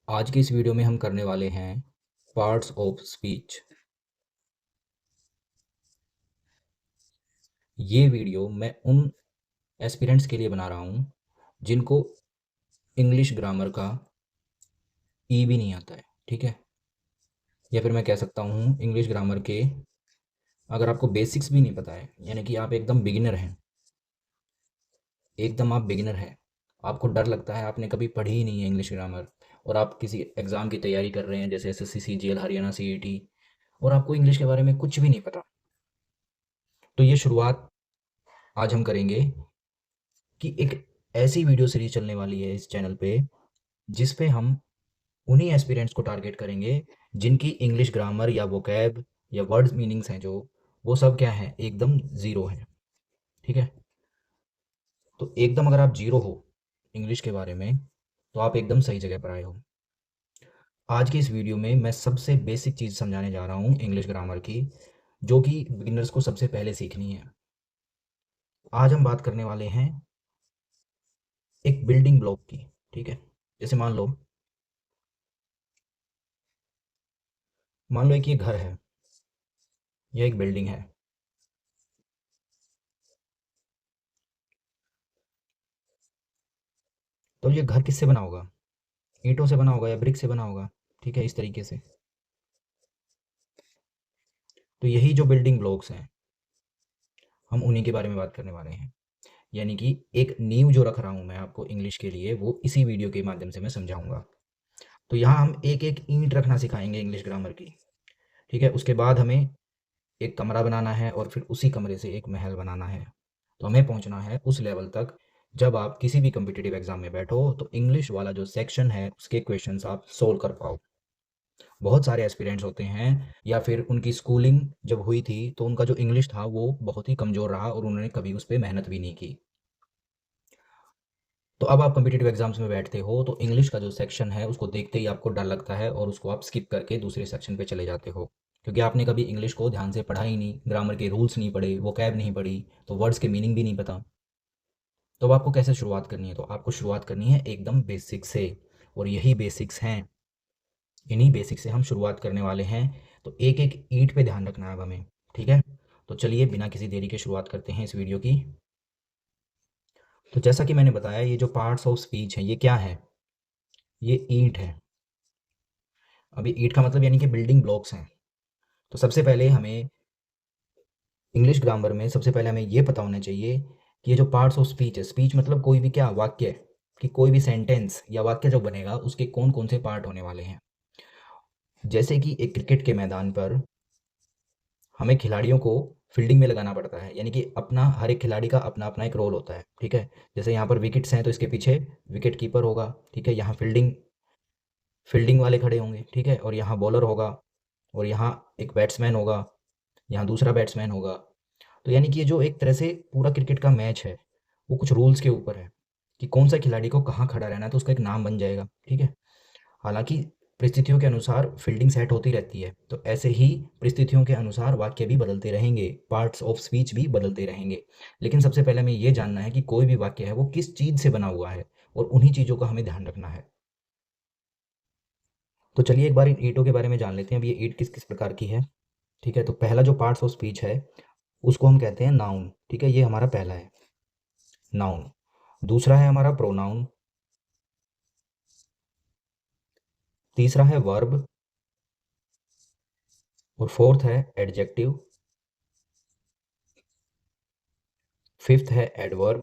आज की इस वीडियो में हम करने वाले हैं पार्ट्स ऑफ स्पीच। ये वीडियो मैं उन एस्पिरेंट्स के लिए बना रहा हूँ जिनको इंग्लिश ग्रामर का ई भी नहीं आता है, ठीक है। या फिर मैं कह सकता हूँ इंग्लिश ग्रामर के अगर आपको बेसिक्स भी नहीं पता है, यानी कि आप एकदम बिगिनर हैं, एकदम आप बिगिनर हैं, आपको डर लगता है, आपने कभी पढ़ी ही नहीं है इंग्लिश ग्रामर, और आप किसी एग्ज़ाम की तैयारी कर रहे हैं जैसे एसएससी सीजीएल हरियाणा सीईटी, और आपको इंग्लिश के बारे में कुछ भी नहीं पता। तो ये शुरुआत आज हम करेंगे कि एक ऐसी वीडियो सीरीज चलने वाली है इस चैनल पे जिस पे हम उन्हीं एस्पिरेंट्स को टारगेट करेंगे जिनकी इंग्लिश ग्रामर या वोकैब या वर्ड्स मीनिंग्स हैं जो वो सब क्या है, एकदम ज़ीरो है, ठीक है। तो एकदम अगर आप जीरो हो इंग्लिश के बारे में तो आप एकदम सही जगह पर आए हो। आज की इस वीडियो में मैं सबसे बेसिक चीज़ समझाने जा रहा हूँ इंग्लिश ग्रामर की, जो कि बिगिनर्स को सबसे पहले सीखनी है। आज हम बात करने वाले हैं एक बिल्डिंग ब्लॉक की, ठीक है। जैसे मान लो एक ये घर है या एक बिल्डिंग है। तो ये घर किससे बना होगा? ईंटों से बना होगा या ब्रिक से बना होगा, ठीक है, इस तरीके से। तो यही जो बिल्डिंग ब्लॉक्स हैं हम उन्हीं के बारे में बात करने वाले हैं। यानी कि एक नींव जो रख रहा हूँ मैं आपको इंग्लिश के लिए वो इसी वीडियो के माध्यम से मैं समझाऊंगा। तो यहाँ हम एक एक ईंट रखना सिखाएंगे इंग्लिश ग्रामर की, ठीक है। उसके बाद हमें एक कमरा बनाना है और फिर उसी कमरे से एक महल बनाना है। तो हमें पहुँचना है उस लेवल तक जब आप किसी भी कम्पिटिटिव एग्जाम में बैठो तो इंग्लिश वाला जो सेक्शन है उसके क्वेश्चंस आप सोल्व कर पाओ। बहुत सारे एस्पिरेंट्स होते हैं या फिर उनकी स्कूलिंग जब हुई थी तो उनका जो इंग्लिश था वो बहुत ही कमज़ोर रहा और उन्होंने कभी उस पर मेहनत भी नहीं की। तो अब आप कम्पिटिटिव एग्जाम्स में बैठते हो तो इंग्लिश का जो सेक्शन है उसको देखते ही आपको डर लगता है और उसको आप स्किप करके दूसरे सेक्शन पे चले जाते हो, क्योंकि आपने कभी इंग्लिश को ध्यान से पढ़ा ही नहीं, ग्रामर के रूल्स नहीं पढ़े, वोकैब नहीं पढ़ी, तो वर्ड्स के मीनिंग भी नहीं पता। तो अब आपको कैसे शुरुआत करनी है? तो आपको शुरुआत करनी है एकदम बेसिक से, और यही बेसिक्स हैं, इन्हीं बेसिक से हम शुरुआत करने वाले हैं। तो एक एक ईंट पे ध्यान रखना है अब हमें, ठीक है। तो चलिए बिना किसी देरी के शुरुआत करते हैं इस वीडियो की। तो जैसा कि मैंने बताया ये जो पार्ट्स ऑफ स्पीच हैं ये क्या है? ये ईंट है। अब ये ईंट का मतलब यानी कि बिल्डिंग ब्लॉक्स हैं। तो सबसे पहले हमें इंग्लिश ग्रामर में सबसे पहले हमें ये पता होना चाहिए कि ये जो पार्ट्स ऑफ स्पीच है, स्पीच मतलब कोई भी क्या वाक्य, कि कोई भी सेंटेंस या वाक्य जो बनेगा उसके कौन कौन से पार्ट होने वाले हैं। जैसे कि एक क्रिकेट के मैदान पर हमें खिलाड़ियों को फील्डिंग में लगाना पड़ता है, यानी कि अपना हर एक खिलाड़ी का अपना अपना एक रोल होता है, ठीक है। जैसे यहाँ पर विकेट्स हैं तो इसके पीछे विकेट कीपर होगा, ठीक है। यहाँ फील्डिंग फील्डिंग वाले खड़े होंगे, ठीक है, और यहाँ बॉलर होगा, और यहाँ एक बैट्समैन होगा, यहाँ दूसरा बैट्समैन होगा। तो यानी कि ये जो एक तरह से पूरा क्रिकेट का मैच है वो कुछ रूल्स के ऊपर है कि कौन सा खिलाड़ी को कहाँ खड़ा रहना है, तो उसका एक नाम बन जाएगा, ठीक है। हालांकि परिस्थितियों के अनुसार फील्डिंग सेट होती रहती है, तो ऐसे ही परिस्थितियों के अनुसार वाक्य भी बदलते रहेंगे, पार्ट्स ऑफ स्पीच भी बदलते रहेंगे। लेकिन सबसे पहले हमें ये जानना है कि कोई भी वाक्य है वो किस चीज़ से बना हुआ है, और उन्हीं चीज़ों का हमें ध्यान रखना है। तो चलिए एक बार इन ईंटों के बारे में जान लेते हैं। अब ये ईंट किस किस प्रकार की है, ठीक है। तो पहला जो पार्ट्स ऑफ स्पीच है उसको हम कहते हैं नाउन, ठीक है, ये हमारा पहला है नाउन। दूसरा है हमारा प्रोनाउन। तीसरा है वर्ब। और फोर्थ है एडजेक्टिव। फिफ्थ है एडवर्ब।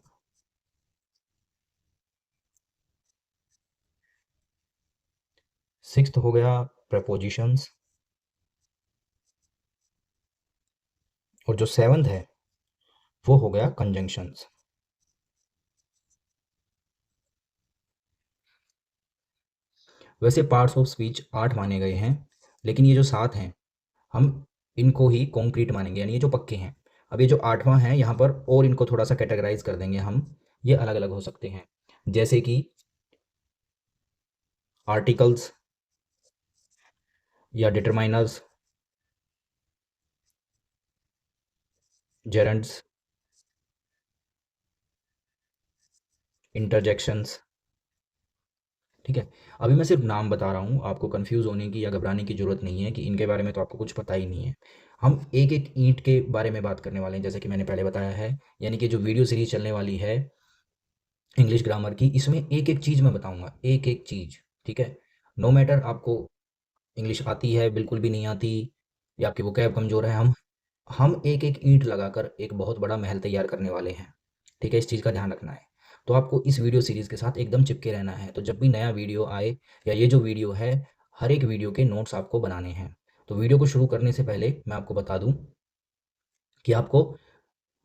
सिक्स्थ हो गया प्रपोजिशंस। और जो सेवन्थ है वो हो गया कंजंक्शंस। वैसे पार्ट्स ऑफ स्पीच 8 माने गए हैं, लेकिन ये जो 7 हैं हम इनको ही कॉन्क्रीट मानेंगे, यानी ये जो पक्के हैं। अब ये जो 8वां है यहाँ पर और इनको थोड़ा सा कैटेगराइज कर देंगे हम, ये अलग अलग हो सकते हैं, जैसे कि आर्टिकल्स या डिटरमाइनर्स, जेरेंड्स, इंटरजेक्शंस, ठीक है। अभी मैं सिर्फ नाम बता रहा हूँ, आपको कंफ्यूज होने की या घबराने की ज़रूरत नहीं है कि इनके बारे में तो आपको कुछ पता ही नहीं है। हम एक एक ईंट के बारे में बात करने वाले हैं, जैसे कि मैंने पहले बताया है। यानी कि जो वीडियो सीरीज चलने वाली है इंग्लिश ग्रामर की, इसमें एक एक चीज़ मैं बताऊंगा, एक एक चीज़। ठीक है। नो मैटर आपको इंग्लिश आती है, बिल्कुल भी नहीं आती, या आपकी वोकैब कमज़ोर है, हम एक एक ईंट लगाकर एक बहुत बड़ा महल तैयार करने वाले हैं। ठीक है, इस चीज़ का ध्यान रखना है। तो आपको इस वीडियो सीरीज़ के साथ एकदम चिपके रहना है। तो जब भी नया वीडियो आए, या ये जो वीडियो है, हर एक वीडियो के नोट्स आपको बनाने हैं। तो वीडियो को शुरू करने से पहले मैं आपको बता दूं कि आपको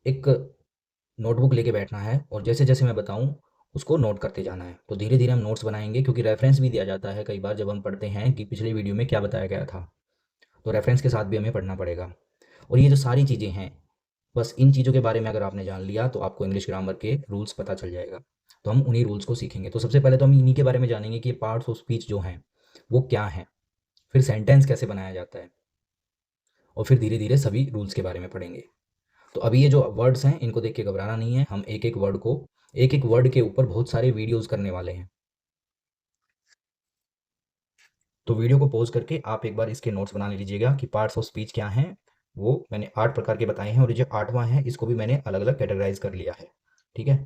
एक नोटबुक लेके बैठना है, और जैसे जैसे मैं बताऊं उसको नोट करते जाना है। तो धीरे धीरे हम नोट्स बनाएंगे, क्योंकि रेफरेंस भी दिया जाता है कई बार जब हम पढ़ते हैं कि पिछले वीडियो में क्या बताया गया था। तो रेफरेंस के साथ भी हमें पढ़ना पड़ेगा। और ये जो सारी चीज़ें हैं, बस इन चीज़ों के बारे में अगर आपने जान लिया तो आपको इंग्लिश ग्रामर के रूल्स पता चल जाएगा। तो हम उन्हीं रूल्स को सीखेंगे। तो सबसे पहले तो हम इन्हीं के बारे में जानेंगे कि ये पार्ट्स ऑफ स्पीच जो हैं वो क्या हैं, फिर सेंटेंस कैसे बनाया जाता है, और फिर धीरे धीरे सभी रूल्स के बारे में पढ़ेंगे। तो अभी ये जो वर्ड्स हैं इनको देख के घबराना नहीं है, हम एक एक वर्ड के ऊपर बहुत सारे वीडियोज़ करने वाले हैं। तो वीडियो को पॉज़ करके आप एक बार इसके नोट्स बना लीजिएगा कि पार्ट्स ऑफ स्पीच क्या हैं। वो मैंने 8 प्रकार के बताए हैं, और ये जो 8वाँ है इसको भी मैंने अलग-अलग कैटेगराइज़ कर लिया है। ठीक है?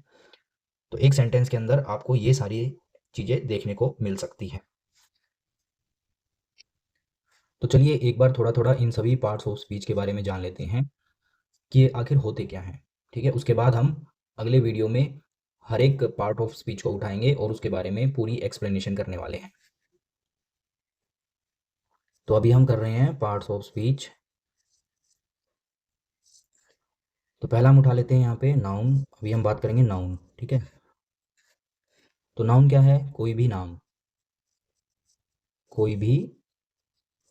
तो एक सेंटेंस के अंदर आपको ये सारी चीज़ें देखने को मिल सकती हैं। तो चलिए एक बार थोड़ा-थोड़ा इन सभी पार्ट्स ऑफ स्पीच के बारे में जान लेते हैं कि ये आखिर होते क्या हैं। ठीक है? उसके बाद हम अगले वीडियो में हर एक पार्ट ऑफ स्पीच को उठाएँगे और उसके बारे में पूरी एक्सप्लेनेशन करने वाले हैं। तो अभी हम कर रहे हैं पार्ट्स ऑफ स्पीच। तो पहला हम उठा लेते हैं यहाँ पे नाउन। अभी हम बात करेंगे नाउन। ठीक है। तो नाउन क्या है? कोई भी नाम। कोई भी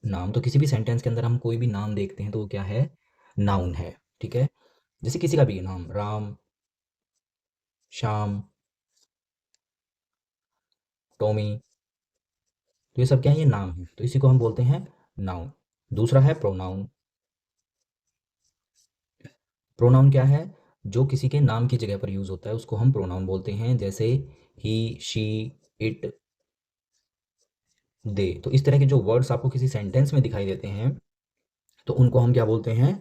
नाम। तो किसी भी सेंटेंस के अंदर हम कोई भी नाम देखते हैं तो वो क्या है? नाउन है। ठीक है। जैसे किसी का भी नाम, राम, श्याम, टॉमी, तो ये सब क्या है? ये नाम है। तो इसी को हम बोलते हैं नाउन। दूसरा है प्रोनाउन। प्रोनाउन क्या है? जो किसी के नाम की जगह पर यूज होता है उसको हम प्रोनाउन बोलते हैं। जैसे ही, शी, इट, दे। तो इस तरह के जो वर्ड्स आपको किसी सेंटेंस में दिखाई देते हैं तो उनको हम क्या बोलते हैं?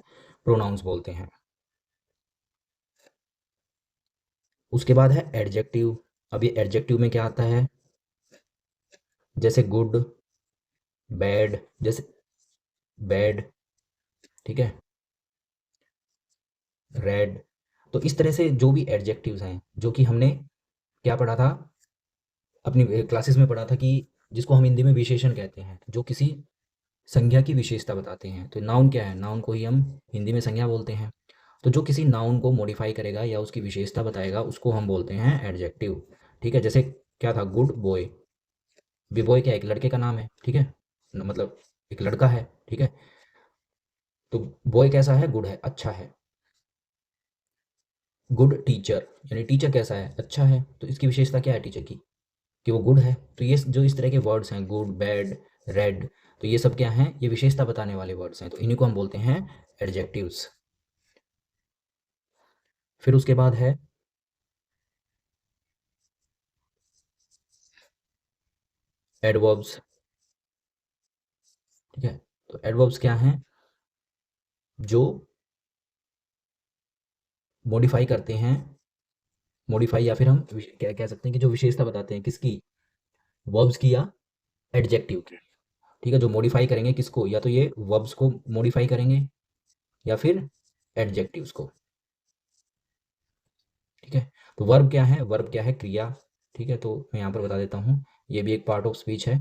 प्रोनाउंस बोलते हैं। उसके बाद है एडजेक्टिव। अब ये एडजेक्टिव में क्या आता है? जैसे गुड, बैड, जैसे बैड, ठीक है, रेड। तो इस तरह से जो भी एडजेक्टिव्स हैं, जो कि हमने क्या पढ़ा था, अपनी क्लासेस में पढ़ा था, कि जिसको हम हिंदी में विशेषण कहते हैं, जो किसी संज्ञा की विशेषता बताते हैं। तो नाउन क्या है? नाउन को ही हम हिंदी में संज्ञा बोलते हैं। तो जो किसी नाउन को मॉडिफाई करेगा या उसकी विशेषता बताएगा उसको हम बोलते हैं एडजेक्टिव। ठीक है। जैसे क्या था? Good boy. बी बॉय क्या? एक लड़के का नाम है। ठीक है, मतलब एक लड़का है। ठीक है। तो बॉय कैसा है? गुड है, अच्छा है। गुड टीचर, यानी टीचर कैसा है? अच्छा है। तो इसकी विशेषता क्या है टीचर की? कि वो गुड है। तो ये जो इस तरह के वर्ड्स हैं, गुड, बैड, रेड, तो ये सब क्या हैं? ये विशेषता बताने वाले वर्ड्स हैं। तो इन्हीं को हम बोलते हैं एडजेक्टिव्स। फिर उसके बाद है एडवर्ब्स। ठीक है। तो एडवर्ब्स क्या हैं? जो मॉडिफाई करते हैं, मॉडिफाई, या फिर हम क्या कह सकते हैं कि जो विशेषता बताते हैं किसकी? वर्ब्स की या एडजेक्टिव की। ठीक है। जो मॉडिफाई करेंगे किसको? या तो ये वर्ब्स को मॉडिफाई करेंगे या फिर एडजेक्टिव्स को। ठीक है। तो वर्ब क्या है? वर्ब क्या है? क्रिया। ठीक है। तो मैं यहाँ पर बता देता हूँ, ये भी एक पार्ट ऑफ स्पीच है।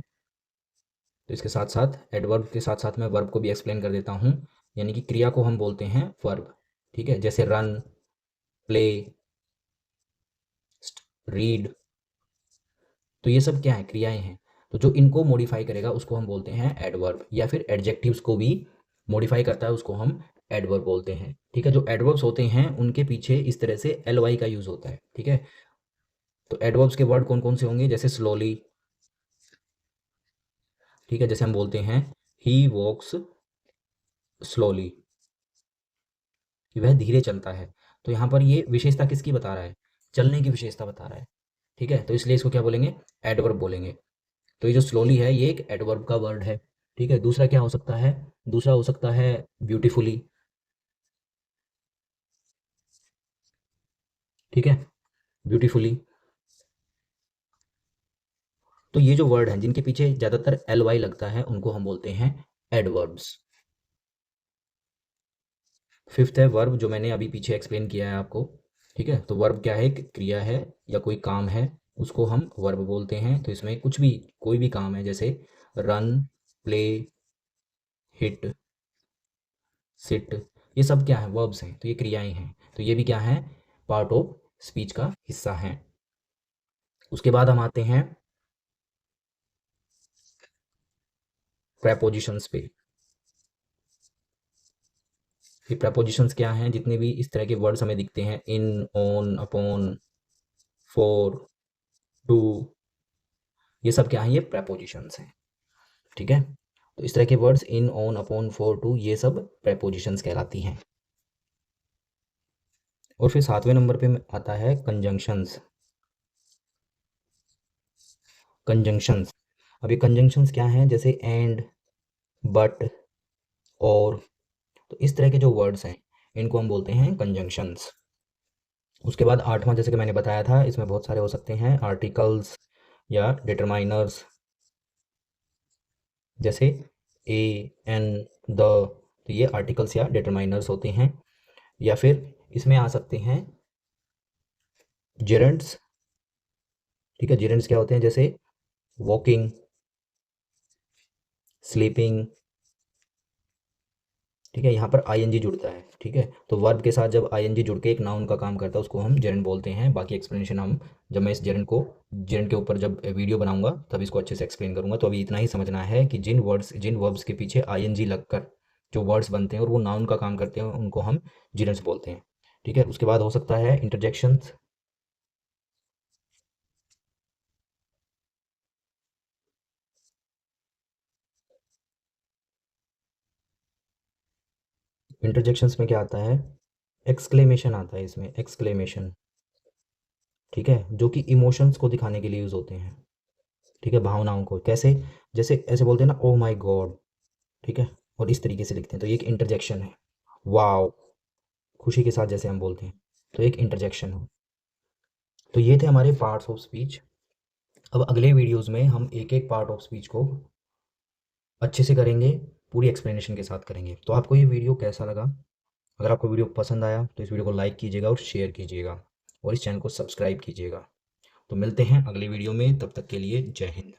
तो इसके साथ साथ एडवर्ब के साथ साथ मैं वर्ब को भी एक्सप्लेन कर देता हूँ। यानी कि क्रिया को हम बोलते हैं वर्ब। ठीक है। जैसे रन, प्ले, रीड, तो ये सब क्या है? क्रियाएं हैं। तो जो इनको मॉडिफाई करेगा उसको हम बोलते हैं एडवर्ब, या फिर एडजेक्टिव्स को भी मॉडिफाई करता है उसको हम एडवर्ब बोलते हैं। ठीक है। जो एडवर्ब्स होते हैं उनके पीछे इस तरह से एल वाई का यूज होता है। ठीक है। तो एडवर्ब्स के वर्ड कौन कौन से होंगे? जैसे स्लोली। ठीक है। जैसे हम बोलते हैं ही वॉक्स स्लोली, कि वह धीरे चलता है। तो यहाँ पर ये विशेषता किसकी बता रहा है? चलने की विशेषता बता रहा है। ठीक है। तो इसलिए इसको क्या बोलेंगे? एडवर्ब बोलेंगे। तो ये जो स्लोली है ये एक एडवर्ब का वर्ड है। ठीक है, दूसरा क्या हो सकता है? दूसरा हो सकता है ब्यूटीफुली। ठीक है, ब्यूटीफुली। तो ये जो वर्ड हैं जिनके पीछे ज़्यादातर एल वाई लगता है उनको हम बोलते हैं एडवर्ब्स। फिफ्थ है वर्ब, जो मैंने अभी पीछे एक्सप्लेन किया है आपको। ठीक है, तो वर्ब क्या है? एक क्रिया है या कोई काम है, उसको हम वर्ब बोलते हैं। तो इसमें कुछ भी, कोई भी काम है, जैसे रन, प्ले, हिट, सिट, ये सब क्या है? वर्ब्स हैं। तो ये क्रियाएं हैं, तो ये भी क्या है? पार्ट ऑफ स्पीच का हिस्सा हैं। उसके बाद हम आते हैं प्रेपोजिशंस पे। ये प्रेपोजिशंस क्या हैं? जितने भी इस तरह के वर्ड्स हमें दिखते हैं, इन, ऑन, अपॉन, फॉर, टू, ये सब क्या है? ये प्रेपोजिशंस हैं। ठीक है, तो इस तरह के words in, on, upon, for, to, ये सब प्रेपोजिशंस कहलाती हैं। और फिर सातवें नंबर पे आता है कंजंक्शंस। कंजंक्शंस, अब ये कंजंक्शंस क्या हैं? जैसे एंड, बट, और, तो इस तरह के जो वर्ड्स हैं इनको हम बोलते हैं कंजंक्शंस। उसके बाद आठवां, जैसे कि मैंने बताया था, इसमें बहुत सारे हो सकते हैं आर्टिकल्स या डिटरमाइनर्स, जैसे ए, एन, द, तो ये आर्टिकल्स या डिटरमाइनर्स होते हैं। या फिर इसमें आ सकते हैं जेरेंट्स। ठीक है, जेरेंट्स क्या होते हैं? जैसे वॉकिंग, स्लीपिंग। ठीक है, यहाँ पर आईएनजी जुड़ता है। ठीक है, तो वर्ब के साथ जब आईएनजी जुड़ के एक नाउन का काम करता है उसको हम जेरेंट बोलते हैं। बाकी एक्सप्लेनेशन हम, जब मैं इस जेरेंट के ऊपर जब वीडियो बनाऊंगा तब इसको अच्छे से एक्सप्लेन करूंगा। तो अभी इतना ही समझना है कि जिन वर्ब्स के पीछे आईएनजी लगकर जो वर्ड्स बनते हैं और वो नाउन का काम करते हैं उनको हम जेरेंट्स बोलते हैं। ठीक है, उसके बाद हो सकता है इंटरजेक्शंस। इंटरजेक्शंस में क्या आता है? एक्सक्लेमेशन आता है इसमें, एक्सक्लेमेशन। ठीक है, जो कि इमोशंस को दिखाने के लिए यूज़ होते हैं। ठीक है, भावनाओं को। कैसे? जैसे ऐसे बोलते हैं ना, ओ माई गॉड। ठीक है, और इस तरीके से लिखते हैं, तो ये एक इंटरजेक्शन है। वाओ, खुशी के साथ जैसे हम बोलते हैं, तो एक इंटरजेक्शन है। तो ये थे हमारे पार्ट्स ऑफ स्पीच। अब अगले वीडियोस में हम एक एक पार्ट ऑफ स्पीच को अच्छे से करेंगे, पूरी एक्सप्लेनेशन के साथ करेंगे। तो आपको ये वीडियो कैसा लगा? अगर आपको वीडियो पसंद आया तो इस वीडियो को लाइक कीजिएगा और शेयर कीजिएगा और इस चैनल को सब्सक्राइब कीजिएगा। तो मिलते हैं अगली वीडियो में, तब तक के लिए जय हिंद।